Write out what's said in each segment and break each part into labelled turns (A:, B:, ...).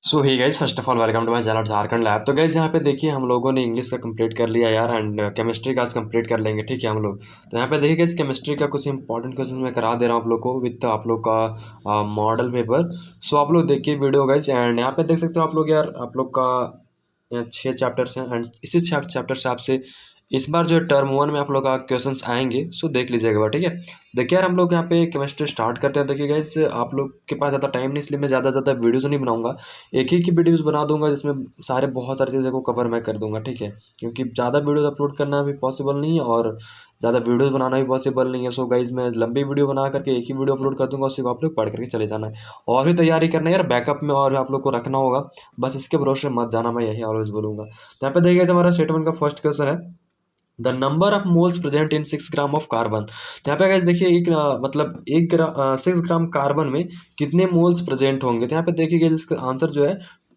A: So hi guys first of all welcome to my channel Jharkhand lab. तो guys यहाँ पे देखिए हम लोगों ने इंग्लिश का कंप्लीट कर लिया यार, एंड केमिस्ट्री का आज कंप्लीट कर लेंगे, ठीक है हम लोग। तो यहाँ पे देखिए गाइज केमिस्ट्री का कुछ इंपॉर्टेंट क्वेश्चन मैं करा दे रहा हूँ आप लोग को विद आप लोग का मॉडल पेपर। सो आप लोग देखिए वीडियो गाइज, एंड यहाँ पे देख सकते हो आप लोग यार, आप लोग का 6 चैप्टर्स हैं, एंड इसी चैप्टर से आपसे इस बार जो है टर्म 1 में आप लोग का क्वेश्चंस आएंगे। सो देख लीजिएगा, ठीक है। देखिए यार हम लोग यहाँ पे केमिस्ट्री स्टार्ट करते हैं। देखिए गाइस आप लोग के पास ज़्यादा टाइम नहीं, इसलिए मैं ज़्यादा वीडियोस नहीं बनाऊंगा, एक ही की वीडियोस बना दूंगा जिसमें बहुत सारी चीज़ों को कवर मैं कर दूंगा, ठीक है। क्योंकि ज़्यादा वीडियोस अपलोड करना भी पॉसिबल नहीं है और ज़्यादा वीडियोस बनाना भी पॉसिबल नहीं है। सो गाइज मैं लंबी वीडियो बना करके एक ही वीडियो अपलोड कर दूंगा, उसी को आप लोग पढ़ करके चले जाना है। और भी तैयारी करना है यार बैकअप में, और आप लोग को रखना होगा, बस इसके भरोसे मत जाना, मैं यही ऑलवेज बोलूँगा। तो यहाँ पे देखिए हमारा स्टेटमेंट का फर्स्ट क्वेश्चन है, the number of moles present in 6 gram of carbon. तो यहाँ पे गाइस देखिए मतलब 6 ग्राम कार्बन में कितने मोल्स प्रेजेंट होंगे। तो यहाँ पे देखिए इसका आंसर जो है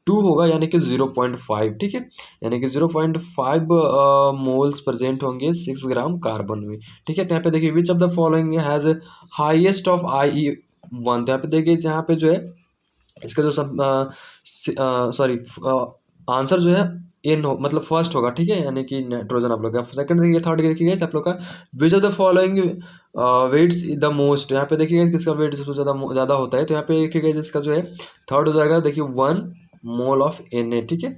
A: 2 होगा, यानी कि 0.5, ठीक है। यानी कि 0.5 मोल्स प्रेजेंट होंगे 6 ग्राम कार्बन में, ठीक है। तो यहाँ पे देखिए which of the following has highest of IE1। तो यहाँ पे देखिए यहाँ पे जो है इसका जो सब सॉरी आंसर जो है एन हो, मतलब फर्स्ट होगा, ठीक है, यानी कि नाइट्रोजन आप लोग का। सेकंड देखिए, थर्ड देखिए आप लोग का which of the following weights the most. यहाँ पे देखिए किसका वेट सबसे ज़्यादा होता है। तो यहाँ पे देखिए इसका जो है थर्ड हो जाएगा, देखिए 1 मोल ऑफ Na, ठीक है।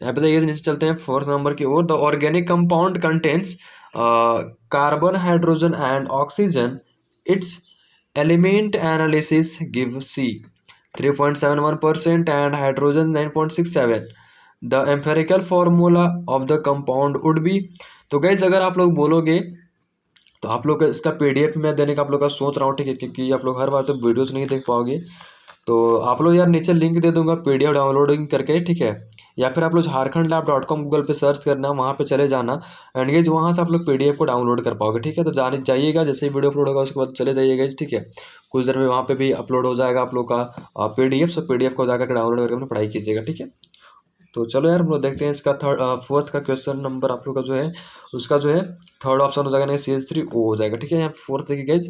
A: यहाँ पे देखिए नीचे चलते हैं फोर्थ नंबर की ओर। The organic compound contains carbon, hydrogen and oxygen, its element analysis give C 3.71% and hydrogen 9.67. The empirical formula of the compound would be। तो गैस अगर आप लोग बोलोगे तो आप लोग का इसका PDF में देने का आप लोग का सोच रहा हूँ, ठीक है, क्योंकि आप लोग हर बार तो वीडियोस नहीं देख पाओगे। तो आप लोग यार नीचे लिंक दे दूंगा PDF डाउनलोडिंग करके, ठीक है। या फिर आप लोग झारखंडlab.com गूगल पे सर्च करना, वहाँ पे चले जाना, एंड गेज वहाँ से आप लोग PDF को डाउनलोड कर पाओगे, ठीक है। तो जाने जाइएगा, जैसे ही वीडियो अपलोड होगा उसके बाद चले जाइएगा, ठीक है। कुछ देर में वहाँ पे भी अपलोड हो जाएगा आप लोग का PDF। सो PDF को जाकर डाउनलोड करके अपनी पढ़ाई कीजिएगा, ठीक है। तो चलो यार हम लोग देखते हैं इसका फोर्थ का क्वेश्चन नंबर आप लोग का जो है उसका जो है थर्ड ऑप्शन हो जाएगा, नहीं CH3O हो जाएगा, ठीक है। यहाँ फोर्थ देखिए guys,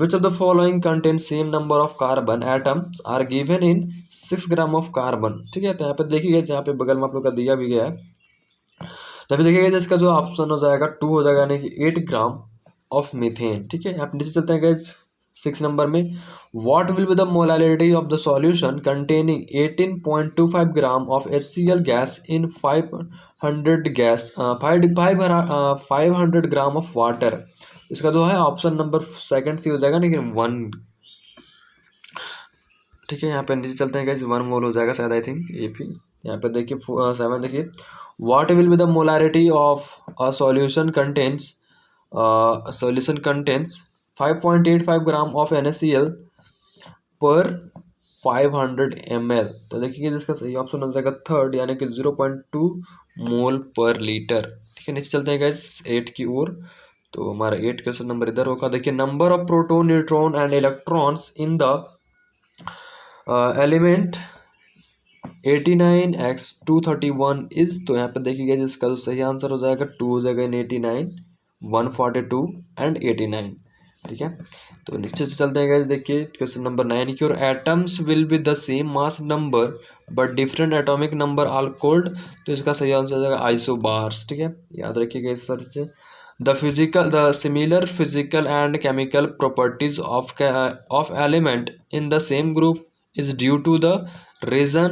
A: which of the following contain same number of carbon atoms are given in 6 gram of carbon, ठीक है। तो यहाँ पे देखिए गाइज, यहाँ पे बगल में आप लोग का दिया भी गया है। तो यहाँ पे देखिए इसका जो ऑप्शन हो जाएगा 2 हो जाएगा, यानी कि 8 ग्राम ऑफ मीथेन, ठीक है। आप नीचे चलते हैं गाइज 6 नंबर में, what will be the molality of the solution containing 18.25 gram of HCl gas in 500 gram of water. इसका जो है ऑप्शन नंबर सेकंड सी हो जाएगा, लेकिन 1, ठीक है। यहाँ पे नीचे चलते हैं गाइज 1 मोल हो जाएगा शायद, आई थिंक ये भी। यहाँ पे देखिए 7 देखिए, what will be the molarity of a solution contains 5.85 gram of NaCl पर 500 ml। तो देखिए जिसका सही ऑप्शन हो जाएगा थर्ड, यानी कि 0.2 मोल पर लीटर, ठीक है। नीचे चलते हैं गाइस 8 की ओर। तो हमारा 8 क्वेश्चन नंबर इधर होगा। देखिए number of proton, neutron and electrons in the element 89x231 is. तो यहाँ पे देखिएगा जिसका जो सही आंसर हो जाएगा 2 हो जाएगा इन 89, 142 एंड 89, ठीक है। तो नीचे से चलते हैं गाइस, देखिए क्वेश्चन नंबर 9 की ओर, atoms will be the same mass number but different atomic number are called. तो इसका सही आंसर हो जाएगा आइसोबार्स, ठीक है। याद रखिएगा इस तरह से। The similar physical and chemical properties of element in the same group is due to the reason.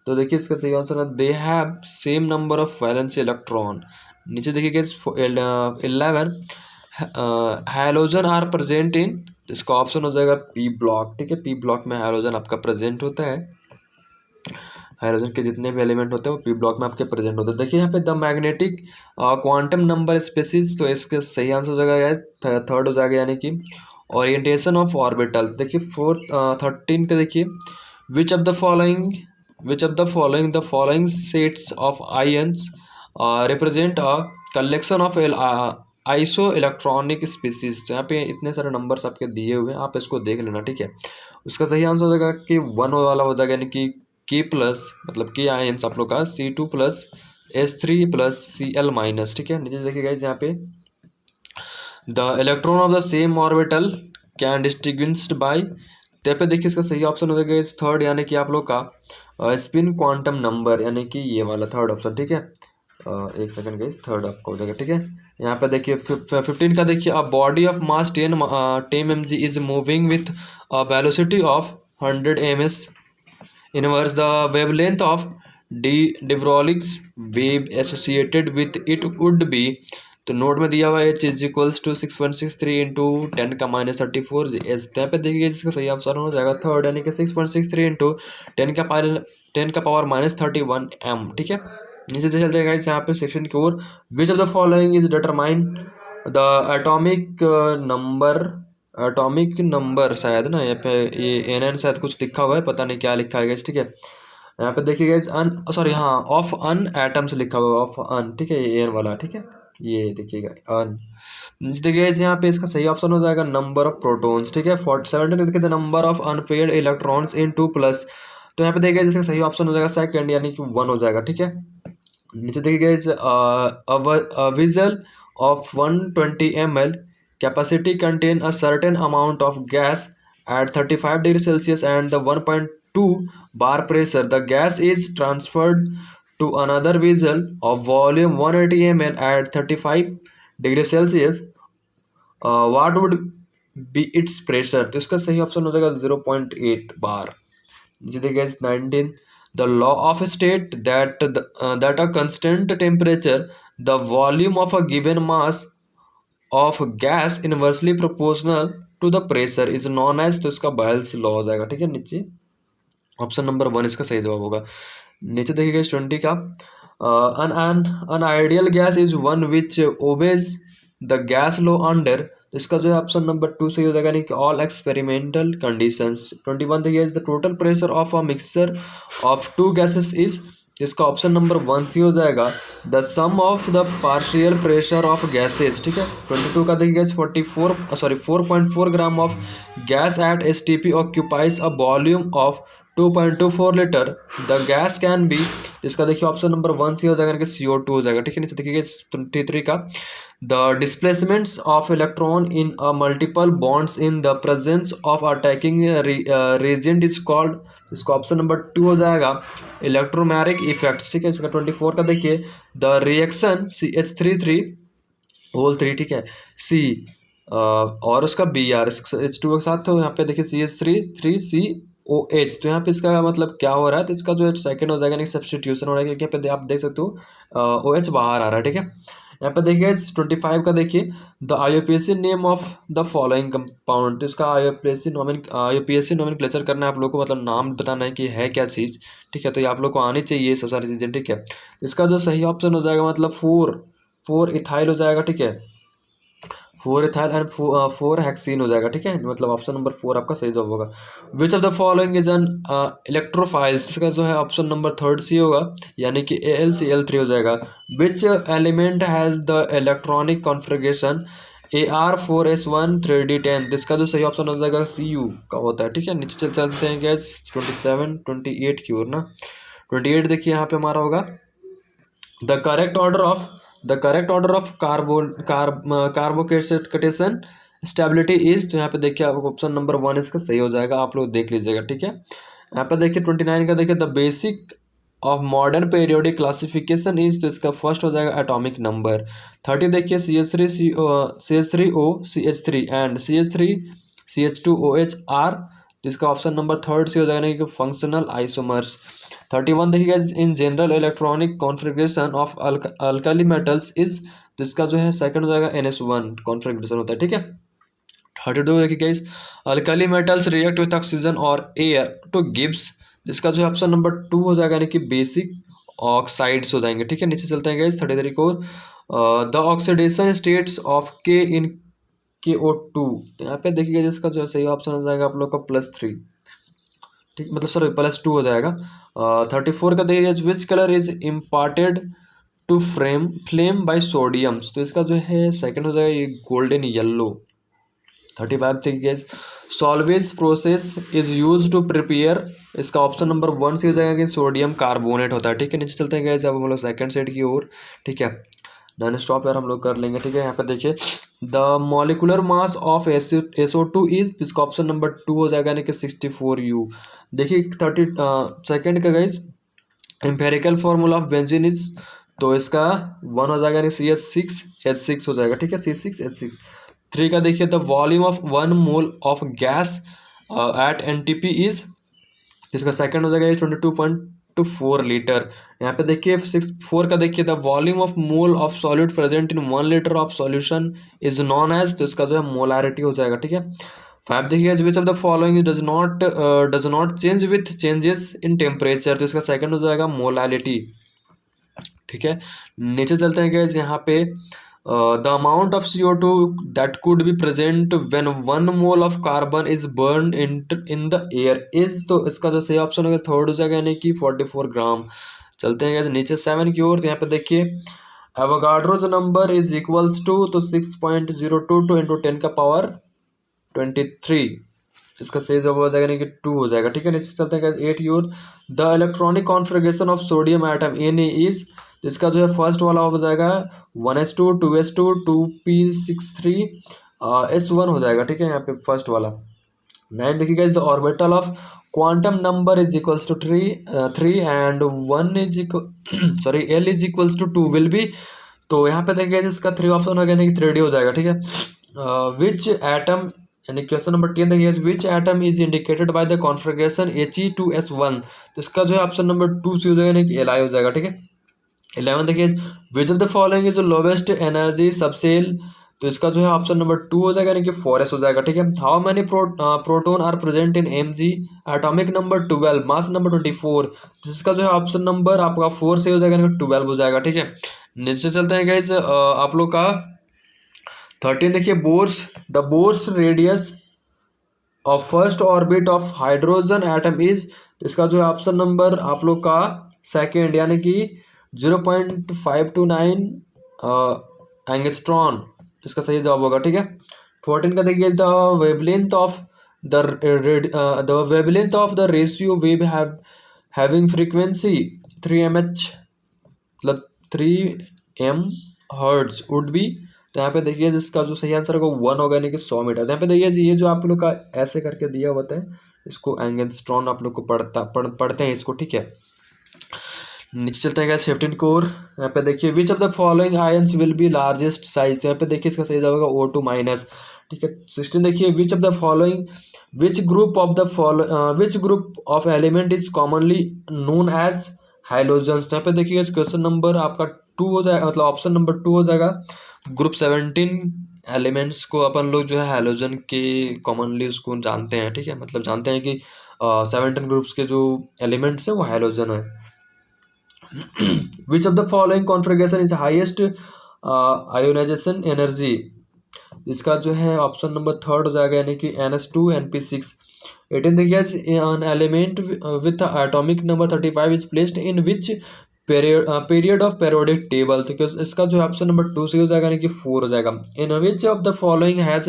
A: तो देखिए इसका सही आंसर है they have same number of valency electron. नीचे देखिए 11 हैलोजन आर प्रेजेंट इन। इसका ऑप्शन हो जाएगा P ब्लॉक, ठीक है। P ब्लॉक में हैलोजन आपका प्रेजेंट होता है। हाइड्रोजन के जितने भी एलिमेंट होते हैं वो P ब्लॉक में आपके प्रेजेंट होते हैं। देखिए यहाँ पे the magnetic quantum number species. तो इसके सही आंसर हो जाएगा थर्ड हो जाएगा, यानी कि ओरिएंटेशन ऑफ ऑर्बिटल। देखिए 13 का देखिए, which of the following sets of ions represent a collection of iso electronic species. तो यहाँ पे इतने सारे नंबर्स आपके दिए हुए हैं, आप इसको देख लेना, ठीक है। उसका सही आंसर हो जाएगा कि 1 वाला हो जाएगा, यानी कि K+ मतलब K आयंस आप लोग का C2+S3+Cl-, ठीक है। नीचे देखिएगा यहाँ पे the electron of the same orbital can distinguished by तो यहाँ पे देखिए इसका सही ऑप्शन हो जाएगा इस थर्ड, यानी कि आप लोग का स्पिन क्वांटम नंबर, यानी कि ये वाला थर्ड ऑप्शन, ठीक है। एक सेकंड गाइस, थर्ड आपका हो जाएगा, ठीक है। यहाँ पे देखिए 15 का देखिए, a body of mass 10 mg is moving with a velocity of 100 ms inverse the wavelength of de Broglie's wave associated with it would be। तो नोट में दिया हुआ है h is equals to 6.63 into 10 का माइनस 34 एस। यहाँ पे देखिए जिसका सही ऑप्शन हो जाएगा थर्ड, यानी कि 6.63 इंटू 10 का पावर माइनस 31 m, ठीक है। नीचे से चल जाएगा इस यहाँ पे सेक्शन की ओर, which of the following is determine the atomic number शायद ना, यहाँ पे ये NN शायद कुछ लिखा हुआ है, पता नहीं क्या लिखा है, ठीक है। यहाँ पे देखिए गाइस अन, सॉरी हाँ, ऑफ अन एटम्स लिखा हुआ है, ऑफ अन, ठीक है, ये एन वाला, ठीक है, ये देखिएगा अन। देखिए गाइस यहाँ पे इसका सही ऑप्शन हो जाएगा नंबर ऑफ प्रोटॉन्स, ठीक है। 47 देखिए the number of unpaired electrons in 2+, तो यहाँ पे देखिए इसका सही ऑप्शन हो जाएगा सेकंड, यानी कि 1 हो जाएगा, ठीक है। नीचे देखिए guys a vigil of 120 ml capacity contain a certain amount of gas at 35 degrees Celsius and the 1.2 bar pressure. The gas is transferred to another vessel of volume 180 ml at 35 degrees Celsius. What would be its pressure? तो इसका सही option हो जाएगा 0.8 बार। नीचे देखिए 19 the law of state that a constant temperature the volume of a given mass of gas inversely proportional to the pressure is known as, तो इसका बायल्स law हो जाएगा, ठीक है। नीचे ऑप्शन नंबर 1 इसका सही जवाब होगा। नीचे देखिएगा 20 का an ideal gas is one which obeys the gas law under, इसका जो है ऑप्शन नंबर 2 सही हो जाएगा, यानी कि ऑल एक्सपेरिमेंटल कंडीशंस। 21 देखिए the total pressure of a mixture of two gases is, इसका ऑप्शन नंबर 1 सी हो जाएगा the sum of the partial pressure of gases, ठीक है। 22 का देखिए 4.4 gram of gas at STP occupies a volume of 2.24 litre, the gas can be, इसका देखिए option number 1 C हो जाएगा, कि CO2 हो जाएगा, ठीक है। नीचे देखिए 23 का the displacements of electron in a multiple bonds in the presence of attacking reagent is called, इसका ऑप्शन नंबर 2 हो जाएगा इलेक्ट्रोमैग्नेटिक इफेक्ट्स, ठीक है। इसका 24 का देखिए द रिएक्शन CH3 होल 3, ठीक है, C और उसका BR H2 के साथ, तो यहाँ पे देखिए CH3 तो यहाँ पे इसका मतलब क्या हो रहा है, तो इसका जो सेकंड हो जाएगा, नहीं सब्सटीट्यूशन हो रहा है, क्योंकि यहाँ पे आप देख सकते हो OH बाहर आ रहा है, ठीक है। यहाँ पे देखिए 25 का देखिए the IUPAC name of the following compound, तो इसका IUPAC नोमेनक्लेचर करना है आप लोग को, मतलब नाम बताना है कि है क्या चीज़, ठीक है। तो ये आप लोग को आनी चाहिए सब सारी चीज़ें, ठीक है। इसका जो सही ऑप्शन हो जाएगा मतलब 4 इथाइल हो जाएगा, ठीक है, 4 इथाइल एंड 4 हेक्सीन हो जाएगा, ठीक है। मतलब ऑप्शन नंबर 4 आपका सही जवाब होगा। विच of the following is an electrophiles, इसका जो है ऑप्शन नंबर 3 सी होगा, यानी कि AlCl3 हो जाएगा। Which element has the electronic configuration AR4S1 3D10, इसका जो सही ऑप्शन हो जाएगा Cu का होता है, ठीक है। नीचे चलते हैं गैस 28 की ओर ना। 28 देखिए यहाँ पे हमारा होगा the correct order of carbocation stability is, तो यहाँ पे देखिए आपको ऑप्शन नंबर 1 इसका सही हो जाएगा, आप लोग देख लीजिएगा, ठीक है। यहाँ पे देखिए 29 का देखिए the basic of modern periodic classification is, तो इसका फर्स्ट हो जाएगा एटॉमिक नंबर। 30 देखिए CH3O CH3 and CH2OH are, जिसका ऑप्शन नंबर 3 से हो जाएगा, कि फंक्शनल आइसोमर्स। 31 देखिएगा in general electronic configuration of alkali metals is, तो इसका जो है सेकंड हो जाएगा NS1 कॉन्फ़िगरेशन होता है, ठीक है। 32 देखिएगा इस alkali metals react with oxygen और एयर टू गिव्स, जिसका जो है ऑप्शन नंबर 2 हो जाएगा, यानी कि बेसिक ऑक्साइड्स हो जाएंगे, ठीक है। नीचे चलते हैं गाइस 33 को the oxidation states of K in KO2, तो यहाँ पे देखिएगा जिसका जो है सही ऑप्शन हो जाएगा आप लोग का +3, ठीक, मतलब सॉरी +2 हो जाएगा। 34 का देखिए which colour is imparted to flame by sodiums, तो इसका जो है सेकंड हो जाएगा ये गोल्डन येलो। 35 देखिए Solvay process is use to prepare, इसका ऑप्शन नंबर 1 से हो जाएगा कि सोडियम कार्बोनेट होता है, ठीक है। नीचे चलते हैं गाइस अब हम लोग सेकंड सेट की ओर, ठीक है। नॉन स्टॉप यार हम लोग कर लेंगे, ठीक है। यहाँ पे देखिए the molecular mass of SO2 is, इसका ऑप्शन नंबर 2 हो जाएगा, यानी कि 64U। देखिए 32 का guys empirical formula of benzene is, तो इसका 1 हो जाएगा, यानी CH6H6 हो जाएगा, ठीक है, C6H6। 3 का देखिए the volume of 1 mole of gas eight NTP is, इसका सेकंड हो जाएगा 22.4 लीटर। यहाँ पे देखिए 4 का देखिए the volume of mole of solute present in 1 litre of solution is known as, तो इसका जो है मोलारिटी हो जाएगा, ठीक है। 5 देखिए which of the following does not change with changes in temperature, तो इसका सेकंड हो जाएगा मोलालिटी, ठीक है। नीचे चलते हैं गैस, यहाँ पे the amount of CO2 that could be present when 1 mole of carbon is burn in the air is, तो इसका जो सही ऑप्शन होगा थर्ड हो जाएगा, यानी कि 44 ग्राम। चलते हैं गैस नीचे 7 की ओर, तो यहाँ पे देखिए Avogadro's number is equals to, तो 6.022 इंटू 10 का पावर 23, इसका सही जवाब हो जाएगा, यानी कि 2 हो जाएगा, ठीक है। नीचे चलते हैं गैस 8 की ओर, the electronic configuration of sodium atom Na is, इसका जो है फर्स्ट वाला हो जाएगा 1s2 2s2 2p63 S1 हो जाएगा, ठीक है, यहाँ पे फर्स्ट वाला। 9 देखिएगा the orbital of quantum number is equals to 3 and 1 is equal sorry L is equals to 2 will be, तो यहाँ पे देखिए इसका 3 ऑप्शन हो गया, यानी कि 3D हो जाएगा, ठीक है। विच एटम, यानी क्वेश्चन नंबर 10 देखिए which atom is indicated by the configuration He2S1, तो इसका जो है ऑप्शन नंबर 2 सी हो जाएगा, यानी कि Li हो जाएगा, ठीक है। 11 देखिए which of the following is lowest energy subshell, तो इसका जो है ऑप्शन नंबर 2 हो जाएगा, यानी कि 4s हो जाएगा, ठीक है। How many proton are present in Mg, atomic number 12, mass number 24, जिसका जो है ऑप्शन नंबर आपका 4 से हो जाएगा, यानी कि 12 हो जाएगा, ठीक है। नीचे चलते हैं गाइस, आप लोग का 13 देखिए Bohr's, the Bohr's radius of first orbit of hydrogen atom is, तो इसका जो है ऑप्शन नंबर आप लोग का सेकेंड, यानी कि 0.529 एंगस्ट्रॉन, इसका सही जवाब होगा, ठीक है। 14 का देखिए the wavelength of the wavelength of the ratio wave having frequency 3mh, मतलब 3m हर्ट्ज वुड बी, तो यहाँ पे देखिए जिसका जो सही आंसर होगा 1 होगा, यानी कि 100 मीटर। यहाँ पे देखिए ये जो आप लोग का ऐसे करके दिया होता है, इसको एंगस्ट्रॉन आप लोग को पढ़ते हैं इसको, ठीक है। नीचे चलते हैं 15 कोर, यहाँ पे देखिए which of the following ions will be largest size, तो यहाँ पे देखिए इसका सही जवाब होगा O2 माइनस, ठीक है। 16 देखिए which of the following which group of element is commonly known as halogen, तो यहाँ पे देखिए क्वेश्चन नंबर आपका 2 हो जाएगा, मतलब ऑप्शन नंबर 2 हो जाएगा। ग्रुप 17 एलिमेंट्स को अपन लोग जो है हाइलोजन के कॉमनली उसको जानते हैं, ठीक है, मतलब जानते हैं कि 17 ग्रुप्स के जो एलिमेंट्स हैं वो हाइलोजन है। Which of the following configuration is highest ionization energy, इसका जो है ऑप्शन नंबर 3 हो जाएगा, यानी कि NS2 NP6। 18 देखिए an element with atomic number 35 is placed in which period of periodic table, तो इसका जो है ऑप्शन नंबर 2 से हो जाएगा, यानी कि 4 हो जाएगा। In which of the following has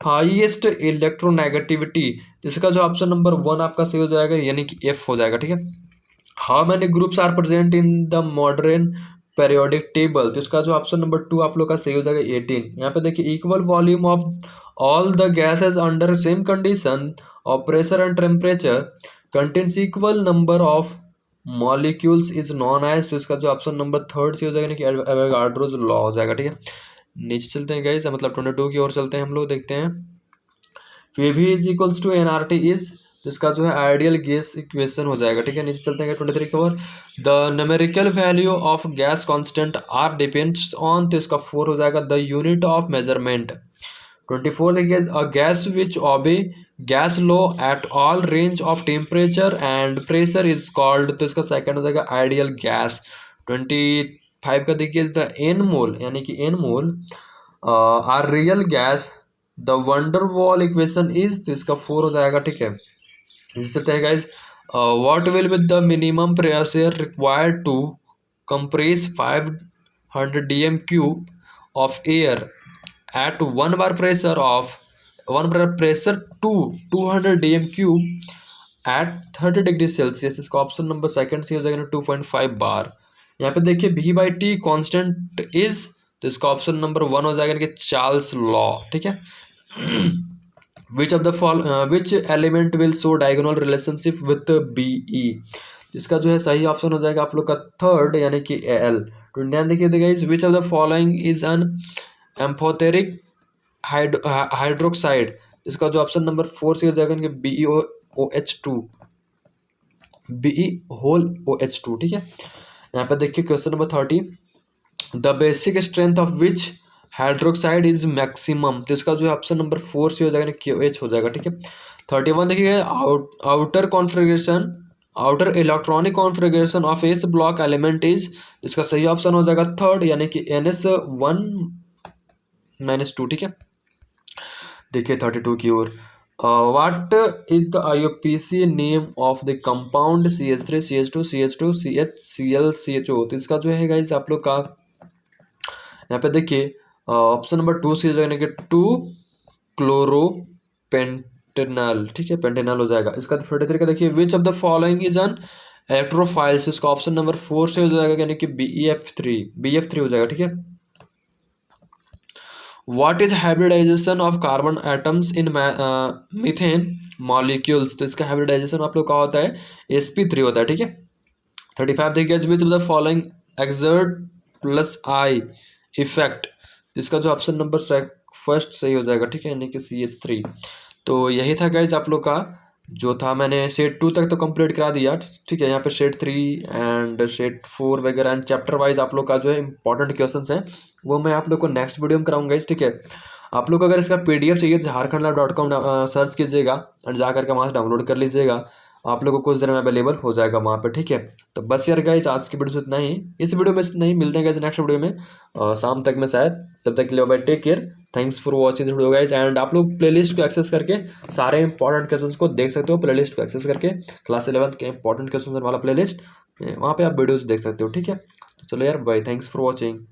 A: highest electronegativity, इसका जो ऑप्शन नंबर 1 आपका सही हो जाएगा, यानी कि F हो जाएगा, ठीक है। How many groups are present in the modern periodic table, तो इसका जो ऑप्शन नंबर 2 आप लोग का सही हो जाएगा 18। यहाँ पे देखिए equal volume of all the gases under same condition of pressure and temperature contains equal number of molecules is known as, तो इसका जो ऑप्शन नंबर 3 से हो जाएगा, कि एवोगाड्रोज लॉ हो जाएगा, ठीक है। नीचे चलते हैं गाइस, मतलब 22 की ओर चलते हैं हम लोग, देखते हैं PV is equals to nRT is, तो इसका जो है आइडियल गैस इक्वेशन हो जाएगा, ठीक है। नीचे चलते हैं 23 की ओर, the numerical value of gas constant R depends on, तो इसका 4 हो जाएगा द यूनिट ऑफ मेजरमेंट। 24 देखिए अ gas which obey gas law at all range of temperature and pressure is called, तो इसका सेकंड हो जाएगा आइडियल गैस। 25 का देखिए द एन मोल, यानी कि n mole are real gas the van der Waals equation is, तो इसका 4 हो जाएगा, ठीक है। इससे guys what will be the minimum pressure required to compress 500 dm cube of air at 1 bar pressure to 200 dm cube at 30 degree Celsius, इसका option number second से हो जाएगा 2.5 बार। यहाँ पे देखिए V/T कांस्टेंट इज, तो इसका ऑप्शन नंबर 1 हो जाएगा कि चार्ल्स लॉ, ठीक है। Which element will show diagonal relationship with BE, इसका जो है सही ऑप्शन हो जाएगा आप लोग का थर्ड यानी कि AL। 29 देखिए guys, which of the following is an amphoteric hydroxide, इसका जो ऑप्शन नंबर 4 से हो जाएगा कि BeOH2, BE होल OH2, ठीक है। यहाँ पे देखिए question number 30, the basic strength of which hydroxide is maximum, तो इसका जो है ऑप्शन नंबर 4 से हो जाएगा QH हो जाएगा, ठीक है। 31 देखिए, outer electronic configuration of S block element is, इसका सही ऑप्शन हो जाएगा थर्ड यानी कि NS1-2, ठीक है। देखिए 32 की ओर, what is the IUPAC name of the compound CH3 CH2 CH2 CH Cl CHO, तो इसका जो है गाइस आप लोग का यहाँ पे देखिए ऑप्शन नंबर 2 से यानी कि 2 क्लोरोपेंटेनॉल, ठीक है, पेंटेनॉल हो जाएगा। इसका 43 का देखिए, which of the following is an electrophiles, इसका ऑप्शन नंबर 4 से हो जाएगा यानी कि BF3 हो जाएगा, ठीक है। What is hybridization of carbon atoms in methane molecules, तो इसका हाइब्रिडाइजेशन आप लोग का होता है sp3 होता है, ठीक है। 35 देखिए, which of the following exert plus I effect, इसका जो ऑप्शन नंबर फर्स्ट सही हो जाएगा, ठीक है, यानी कि CH3। तो यही था गाइज आप लोग का जो था, मैंने सेट 2 तक तो कंप्लीट करा दिया, ठीक है। यहाँ पे सेट 3 एंड सेट 4 वगैरह एंड चैप्टर वाइज आप लोग का जो है इंपॉर्टेंट क्वेश्चंस हैं वो मैं आप लोग को नेक्स्ट वीडियो में कराऊंगा, ठीक है। आप लोग को अगर इसका PDF चाहिए तो झारखंडlab.com सर्च कीजिएगा और जा करके वहाँ से डाउनलोड कर लीजिएगा, आप लोगों को कुछ देर में अवेलेबल हो जाएगा वहाँ पे, ठीक है। तो बस यार गाइज आज की वीडियो से इतना ही, इस वीडियो में इतना ही, मिलते हैं गाइज नेक्स्ट वीडियो में शाम तक में शायद, तब तक के लिए bye, take care, thanks for watching this video guys. And आप लोग प्लेलिस्ट को एक्सेस करके सारे इंपॉर्टेंट क्वेश्चंस को देख सकते हो, प्लेलिस्ट को एक्सेस करके क्लास 11 के इंपॉर्टेंट क्वेश्चन वाला प्लेलिस्ट, वहाँ पे आप वीडियोस देख सकते हो, ठीक है। तो चलो यार बाय, थैंक्स फॉर वॉचिंग।